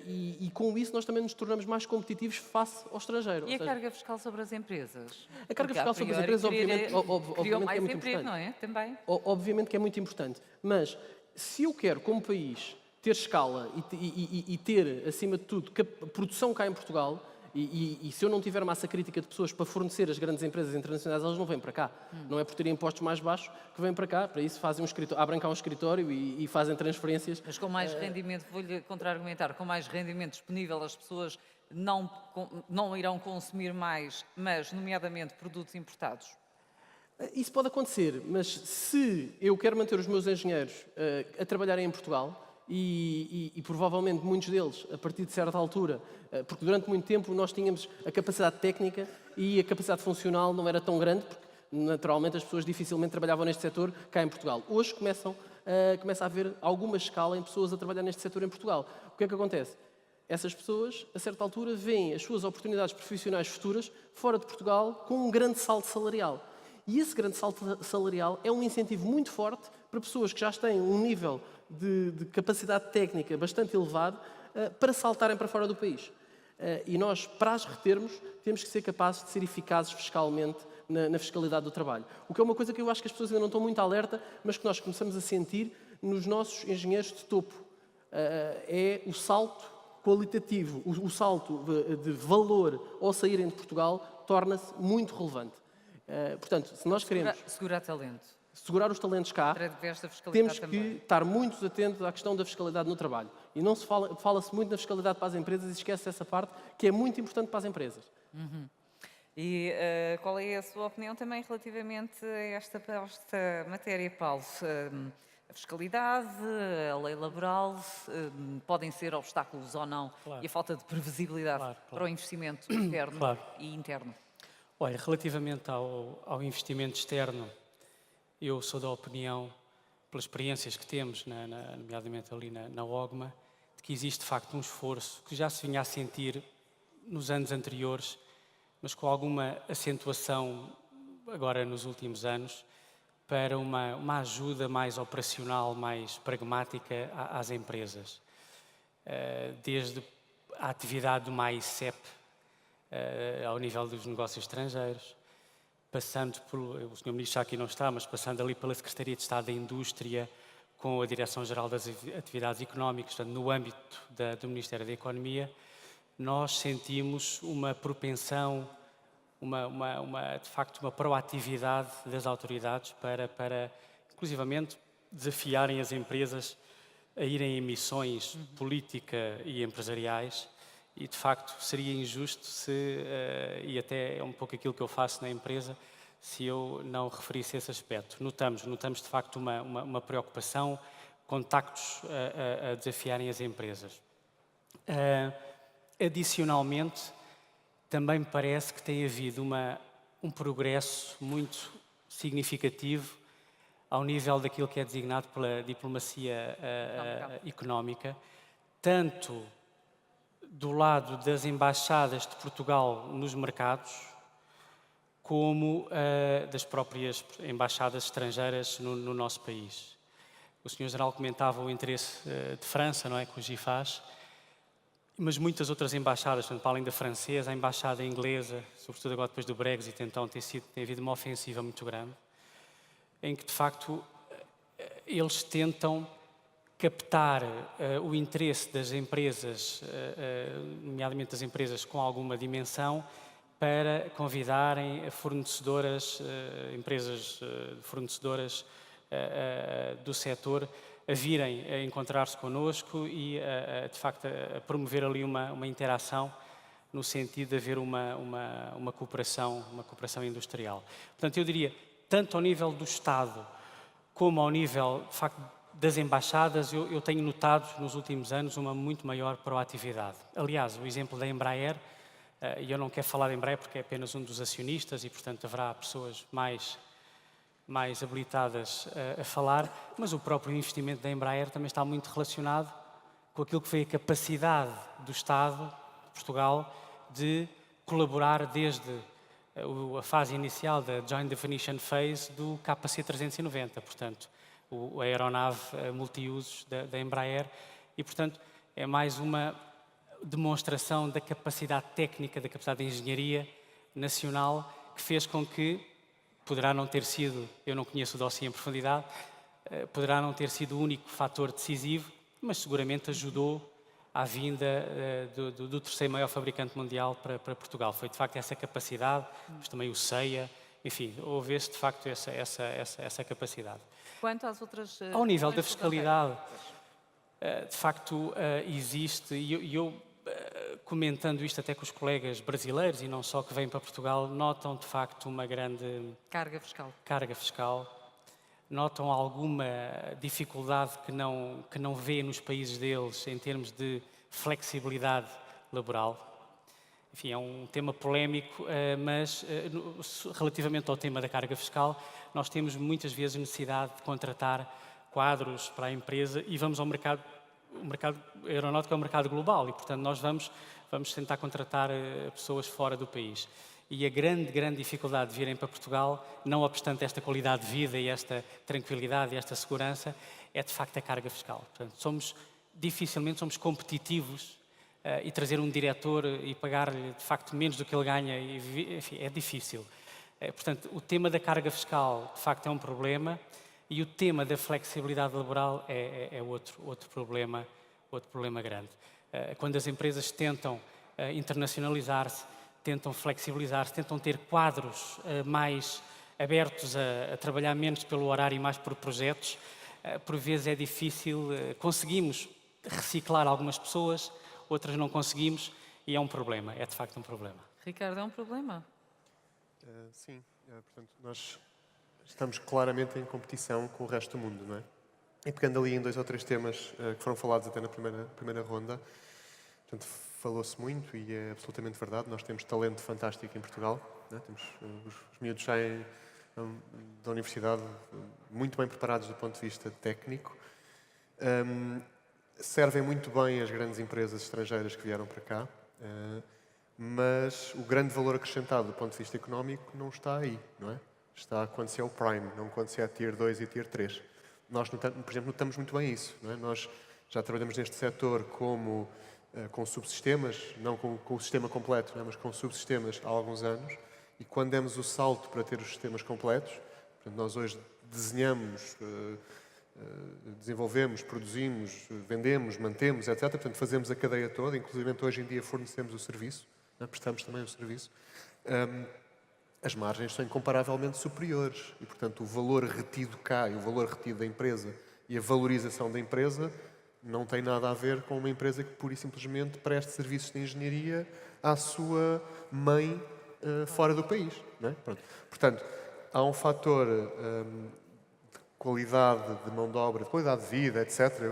E com isso nós também nos tornamos mais competitivos face ao estrangeiro. E a carga fiscal sobre as empresas? A carga fiscal sobre as empresas, obviamente mais é muito emprego, importante. não é? Também. Obviamente que é muito importante. Mas se eu quero, como país, ter escala e ter, acima de tudo, produção cá em Portugal, e se eu não tiver massa crítica de pessoas para fornecer as grandes empresas internacionais, elas não vêm para cá. Não é por terem impostos mais baixos que vêm para cá. Para isso fazem abrem cá um escritório e fazem transferências. Mas com mais rendimento, vou-lhe contra-argumentar, com mais rendimento disponível, as pessoas não irão consumir mais, mas, nomeadamente, produtos importados. Isso pode acontecer, mas se eu quero manter os meus engenheiros a trabalharem em Portugal, e provavelmente muitos deles, a partir de certa altura, porque durante muito tempo nós tínhamos a capacidade técnica e a capacidade funcional não era tão grande, porque naturalmente as pessoas dificilmente trabalhavam neste setor cá em Portugal. Hoje começa a haver alguma escala em pessoas a trabalhar neste setor em Portugal. O que é que acontece? Essas pessoas, a certa altura, veem as suas oportunidades profissionais futuras fora de Portugal com um grande salto salarial. E esse grande salto salarial é um incentivo muito forte para pessoas que já têm um nível de capacidade técnica bastante elevado para saltarem para fora do país. E nós, para as retermos, temos que ser capazes de ser eficazes fiscalmente na fiscalidade do trabalho. O que é uma coisa que eu acho que as pessoas ainda não estão muito alerta, mas que nós começamos a sentir nos nossos engenheiros de topo. É o salto qualitativo, o salto de valor ao saírem de Portugal torna-se muito relevante. Portanto, se nós queremos Segurar talento. segurar os talentos cá, Através da fiscalidade temos que também. estar muito atentos à questão da fiscalidade no trabalho. E não se fala-se muito na fiscalidade para as empresas e esquece essa parte que é muito importante para as empresas. E qual é a sua opinião também relativamente a esta matéria, Paulo? A fiscalidade, a lei laboral, podem ser obstáculos ou não? Claro. E a falta de previsibilidade Claro. para o investimento externo Claro. e interno? Olha, relativamente ao investimento externo, eu sou da opinião, pelas experiências que temos, nomeadamente ali na OGMA, de que existe de facto um esforço que já se vinha a sentir nos anos anteriores, mas com alguma acentuação agora nos últimos anos, para uma ajuda mais operacional, mais pragmática às empresas. Desde a atividade do MAICEP, ao nível dos negócios estrangeiros, passando o Sr. Ministro já aqui não está, mas passando ali pela Secretaria de Estado da Indústria, com a Direção-Geral das Atividades Económicas, portanto, no âmbito do Ministério da Economia, nós sentimos uma propensão, de facto, uma proatividade das autoridades para inclusivamente, desafiarem as empresas a irem em missões política e empresariais. E, de facto, seria injusto e até é um pouco aquilo que eu faço na empresa, se eu não referisse esse aspecto. Notamos de facto, uma preocupação, contactos a desafiarem as empresas. Adicionalmente, também me parece que tem havido um progresso muito significativo ao nível daquilo que é designado pela diplomacia económica, tanto do lado das embaixadas de Portugal nos mercados, como das próprias embaixadas estrangeiras no nosso país. O Sr. General comentava o interesse de França, não é, que o GIFAS, mas muitas outras embaixadas, para além da francesa, a embaixada inglesa, sobretudo agora depois do Brexit, então tem havido uma ofensiva muito grande, em que de facto eles tentam captar o interesse das empresas, nomeadamente das empresas com alguma dimensão, para convidarem fornecedoras, empresas fornecedoras do setor a virem a encontrar-se connosco e, de facto, a promover ali uma interação no sentido de haver uma cooperação industrial. Portanto, eu diria, tanto ao nível do Estado como ao nível, de facto, das embaixadas, eu tenho notado nos últimos anos uma muito maior proatividade. Aliás, o exemplo da Embraer, e eu não quero falar da Embraer porque é apenas um dos acionistas e, portanto, haverá pessoas mais habilitadas a falar, mas o próprio investimento da Embraer também está muito relacionado com aquilo que foi a capacidade do Estado de Portugal de colaborar desde a fase inicial da Joint Definition Phase do KC-390, portanto, a aeronave multiusos da Embraer, e, portanto, é mais uma demonstração da capacidade técnica, da capacidade de engenharia nacional, que fez com que, poderá não ter sido, eu não conheço o dossiê em profundidade, poderá não ter sido o único fator decisivo, mas seguramente ajudou à vinda do terceiro maior fabricante mundial para Portugal. Foi de facto essa capacidade, mas também o CEIA, enfim, houve de facto essa capacidade. Quanto às outras... Ao nível da questões fiscalidade, de facto existe, e eu comentando isto até com os colegas brasileiros e não só que vêm para Portugal, notam de facto uma grande carga fiscal. carga fiscal, notam alguma dificuldade que não vê nos países deles em termos de flexibilidade laboral. Enfim, é um tema polémico, mas relativamente ao tema da carga fiscal, nós temos muitas vezes necessidade de contratar quadros para a empresa e vamos ao mercado. O mercado aeronáutico é um mercado global e, portanto, nós vamos tentar contratar pessoas fora do país. E a grande dificuldade de virem para Portugal, não obstante esta qualidade de vida e esta tranquilidade e esta segurança, é de facto a carga fiscal. Portanto, dificilmente somos competitivos e trazer um diretor e pagar-lhe de facto menos do que ele ganha, enfim, é difícil. Portanto, o tema da carga fiscal de facto é um problema e o tema da flexibilidade laboral é outro problema grande. Quando as empresas tentam internacionalizar-se, tentam flexibilizar-se, tentam ter quadros mais abertos a trabalhar menos pelo horário e mais por projetos, por vezes é difícil, conseguimos reciclar algumas pessoas, outras não conseguimos e é um problema, é de facto um problema. Ricardo, é um problema? Sim, portanto, nós estamos claramente em competição com o resto do mundo, não é? E pegando ali em 2 ou 3 temas que foram falados até na primeira ronda, portanto, falou-se muito e é absolutamente verdade, nós temos talento fantástico em Portugal, não é? Temos os miúdos saem da universidade muito bem preparados do ponto de vista técnico, servem muito bem as grandes empresas estrangeiras que vieram para cá, mas o grande valor acrescentado do ponto de vista económico não está aí, não é? Está quando se é o Prime, não quando se é a Tier 2 e Tier 3. Nós, por exemplo, notamos muito bem isso, não é? Nós já trabalhamos neste setor com subsistemas, não com o sistema completo, não é? Mas com subsistemas há alguns anos, e quando demos o salto para ter os sistemas completos, portanto, nós hoje desenhamos, desenvolvemos, produzimos, vendemos, mantemos, etc. Portanto, fazemos a cadeia toda, inclusive hoje em dia fornecemos o serviço, não é? Prestamos também o serviço. As margens são incomparavelmente superiores e, portanto, o valor retido cá e o valor retido da empresa e a valorização da empresa não tem nada a ver com uma empresa que pura e simplesmente preste serviços de engenharia à sua mãe fora do país, não é? Pronto. Portanto, há um fator de qualidade de mão de obra, de qualidade de vida, etc.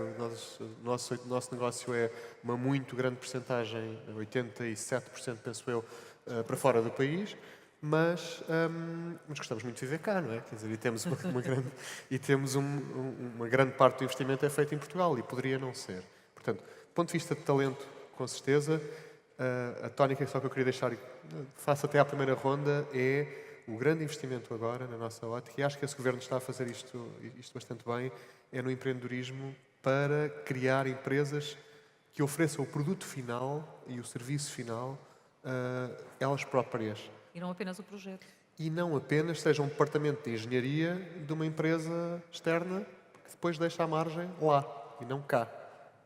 O nosso negócio é uma muito grande percentagem, 87%, penso eu, para fora do país. Mas gostamos muito de viver cá, não é? Quer dizer, e temos uma grande parte do investimento é feito em Portugal e poderia não ser. Portanto, do ponto de vista de talento, com certeza, a tónica só que eu queria deixar, face até à primeira ronda, é o grande investimento agora, na nossa ótica, e acho que esse Governo está a fazer isto bastante bem, é no empreendedorismo para criar empresas que ofereçam o produto final e o serviço final elas próprias. E não apenas o projeto. E não apenas seja um departamento de engenharia de uma empresa externa que depois deixa a margem lá e não cá.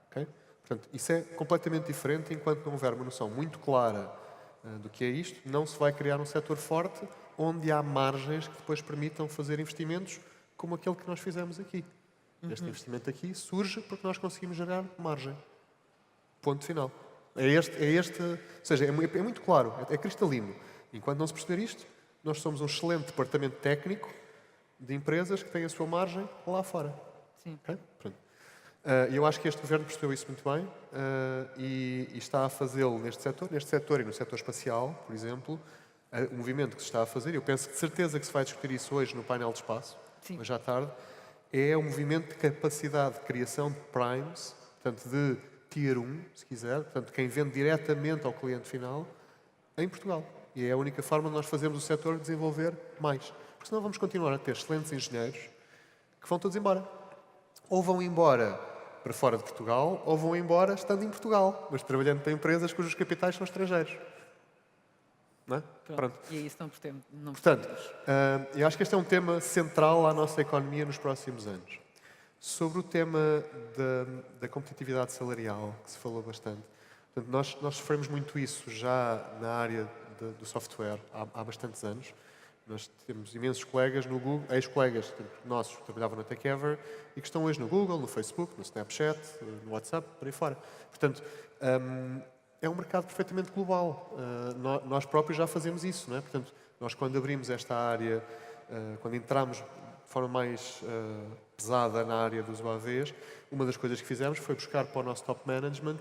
Okay? Portanto, isso é completamente diferente. Enquanto não houver uma noção muito clara do que é isto, não se vai criar um setor forte onde há margens que depois permitam fazer investimentos como aquele que nós fizemos aqui. Este investimento aqui surge porque nós conseguimos gerar margem. Ponto final. Ou seja, é muito claro, é cristalino. Enquanto não se perceber isto, nós somos um excelente departamento técnico de empresas que têm a sua margem lá fora. Sim. Okay? E eu acho que este Governo percebeu isso muito bem e está a fazê-lo neste setor e no setor espacial, por exemplo, o movimento que se está a fazer, eu penso que de certeza que se vai discutir isso hoje no painel de espaço, Sim. hoje à tarde, é um movimento de capacidade de criação de primes, portanto de Tier 1, se quiser, portanto quem vende diretamente ao cliente final, em Portugal. E é a única forma de nós fazermos o setor desenvolver mais. Porque senão vamos continuar a ter excelentes engenheiros que vão todos embora. Ou vão embora para fora de Portugal, ou vão embora estando em Portugal, mas trabalhando para empresas cujos capitais são estrangeiros. Não é? Pronto. E é isso não Portanto, eu acho que este é um tema central à nossa economia nos próximos anos. Sobre o tema da competitividade salarial, que se falou bastante, portanto, nós sofremos muito isso já na área do software há bastantes anos. Nós temos imensos colegas no Google, ex-colegas nossos que trabalhavam na TechEver e que estão hoje no Google, no Facebook, no Snapchat, no WhatsApp, por aí fora. Portanto, é um mercado perfeitamente global. Nós próprios já fazemos isso, não é? Portanto, nós quando abrimos esta área, quando entramos de forma mais pesada na área dos UAVs, uma das coisas que fizemos foi buscar para o nosso top management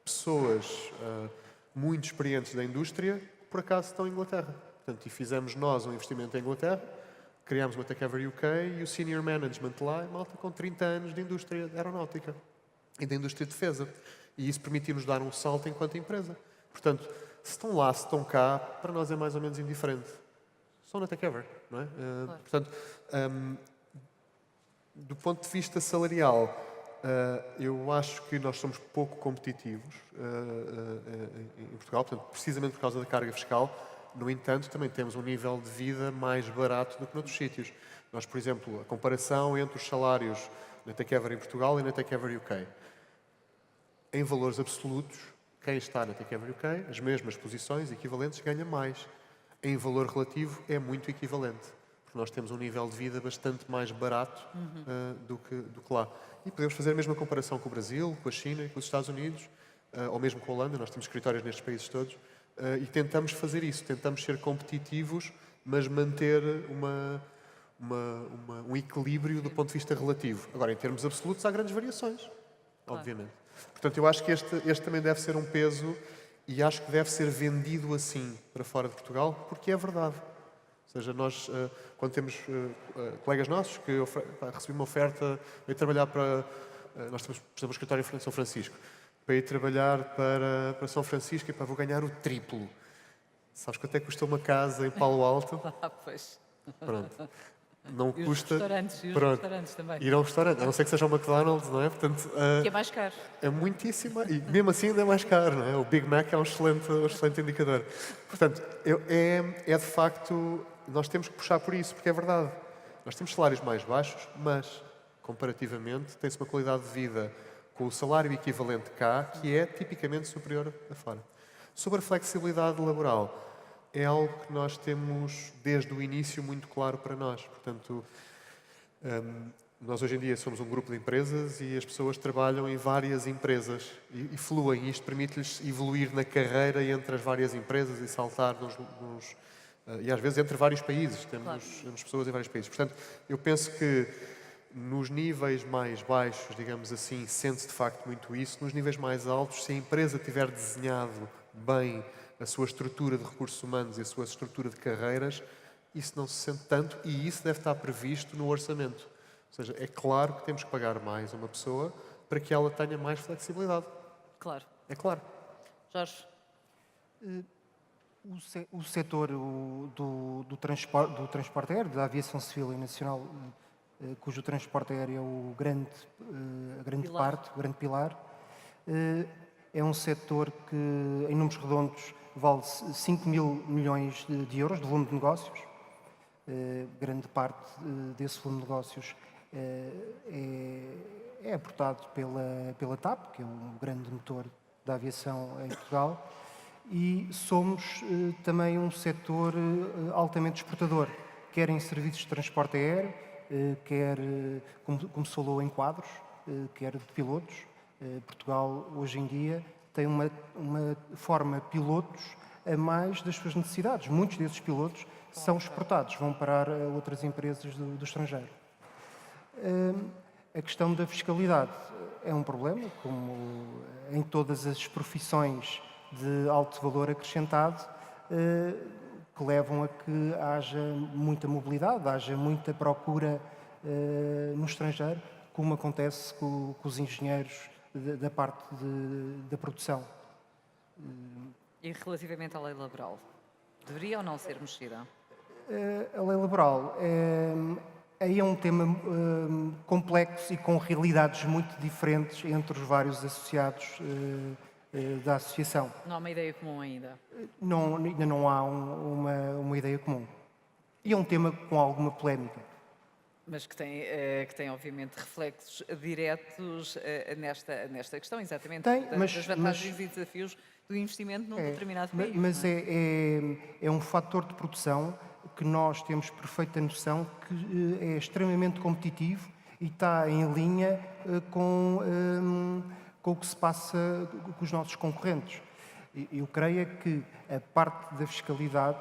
pessoas muito experientes da indústria que por acaso estão em Inglaterra. Portanto, e fizemos nós um investimento em Inglaterra, criámos uma TechEver UK e o senior management lá é malta com 30 anos de indústria aeronáutica e da indústria de defesa. E isso permitiu-nos dar um salto enquanto empresa. Portanto, se estão lá, se estão cá, para nós é mais ou menos indiferente. São na TechEver, não é? Claro. Portanto, do ponto de vista salarial, eu acho que nós somos pouco competitivos em Portugal, portanto, precisamente por causa da carga fiscal. No entanto, também temos um nível de vida mais barato do que noutros sítios. Nós, por exemplo, a comparação entre os salários na TechEver em Portugal e na TechEver UK. Em valores absolutos, quem está na TechEver UK, as mesmas posições equivalentes, ganha mais. Em valor relativo, é muito equivalente. Porque nós temos um nível de vida bastante mais barato do que lá. E podemos fazer a mesma comparação com o Brasil, com a China, com os Estados Unidos, ou mesmo com a Holanda. Nós temos escritórios nestes países todos. E tentamos fazer isso. Tentamos ser competitivos, mas manter um equilíbrio do ponto de vista relativo. Agora, em termos absolutos, há grandes variações, obviamente. Portanto, eu acho que este também deve ser um peso e acho que deve ser vendido assim para fora de Portugal, porque é verdade. Ou seja, nós, quando temos colegas nossos que recebem uma oferta para ir trabalhar para... nós temos, por exemplo, um escritório em São Francisco. Para ir trabalhar para São Francisco e para vou ganhar o triplo. Sabes quanto é que custa uma casa em Palo Alto? Pois. Pronto. Não E custa... os Pronto. restaurantes também. Ir a um restaurante, a não ser que seja um McDonald's, não é? Portanto, Que é mais caro. é muitíssimo. E mesmo assim ainda é mais caro, não é? O Big Mac é um excelente indicador. Portanto, é de facto... Nós temos que puxar por isso, porque é verdade. Nós temos salários mais baixos, mas, comparativamente, tem-se uma qualidade de vida com o salário equivalente cá, que é tipicamente superior a fora. Sobre a flexibilidade laboral, é algo que nós temos desde o início muito claro para nós. Portanto, nós hoje em dia somos um grupo de empresas e as pessoas trabalham em várias empresas e fluem. Isto permite-lhes evoluir na carreira entre as várias empresas e saltar e às vezes entre vários países. Temos pessoas em vários países. Portanto, eu penso que nos níveis mais baixos, digamos assim, sente-se de facto muito isso. Nos níveis mais altos, se a empresa tiver desenhado bem a sua estrutura de recursos humanos e a sua estrutura de carreiras, isso não se sente tanto e isso deve estar previsto no orçamento. Ou seja, é claro que temos que pagar mais a uma pessoa para que ela tenha mais flexibilidade. Claro. É claro. Jorge? O setor do transporte aéreo, da aviação civil e nacional, cujo transporte aéreo é a grande Pilar. parte, o grande pilar, é um setor que, em números redondos, vale 5 mil milhões de euros de volume de negócios. Grande parte desse volume de negócios é aportado pela TAP, que é um grande motor da aviação em Portugal, e somos também um setor altamente exportador, quer em serviços de transporte aéreo, quer, como se falou, em quadros, quer de pilotos. Portugal, hoje em dia, tem forma pilotos a mais das suas necessidades. Muitos desses pilotos são exportados, vão parar a outras empresas do estrangeiro. A questão da fiscalidade é um problema, como em todas as profissões de alto valor acrescentado, que levam a que haja muita mobilidade, haja muita procura no estrangeiro, como acontece com os engenheiros da parte da produção. E relativamente à lei laboral? Deveria ou não ser mexida? A lei laboral aí é um tema complexo e com realidades muito diferentes entre os vários associados da associação. Não há uma ideia comum ainda? Ainda não há uma ideia comum. E é um tema com alguma polémica. Mas que tem obviamente reflexos diretos nesta questão, exatamente, Tem, das vantagens e desafios do investimento num determinado país. Mas não é? é um fator de produção que nós temos perfeita noção que é extremamente competitivo e está em linha com o que se passa com os nossos concorrentes. Eu creio que a parte da fiscalidade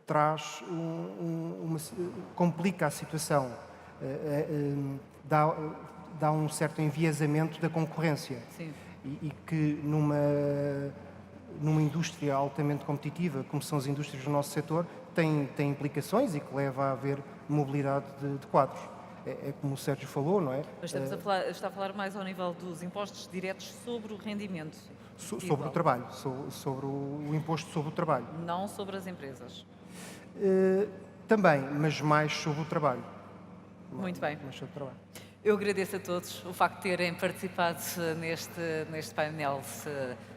traz complica a situação, dá um certo enviesamento da concorrência. Sim. E que numa indústria altamente competitiva, como são as indústrias do nosso setor, tem implicações e que leva a haver mobilidade de quadros. É como o Sérgio falou, não é? Mas está a falar mais ao nível dos impostos diretos sobre o rendimento. Sobre o trabalho, sobre o imposto sobre o trabalho. Não sobre as empresas. Também, mas mais sobre o trabalho. Muito bem. Mais sobre o trabalho. Eu agradeço a todos o facto de terem participado neste painel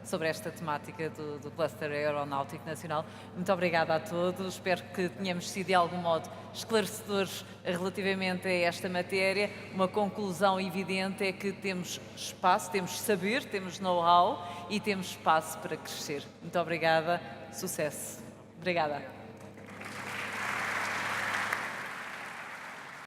sobre esta temática do Cluster Aeronáutico Nacional. Muito obrigada a todos. Espero que tenhamos sido de algum modo esclarecedores relativamente a esta matéria. Uma conclusão evidente é que temos espaço, temos saber, temos know-how e temos espaço para crescer. Muito obrigada. Sucesso. Obrigada.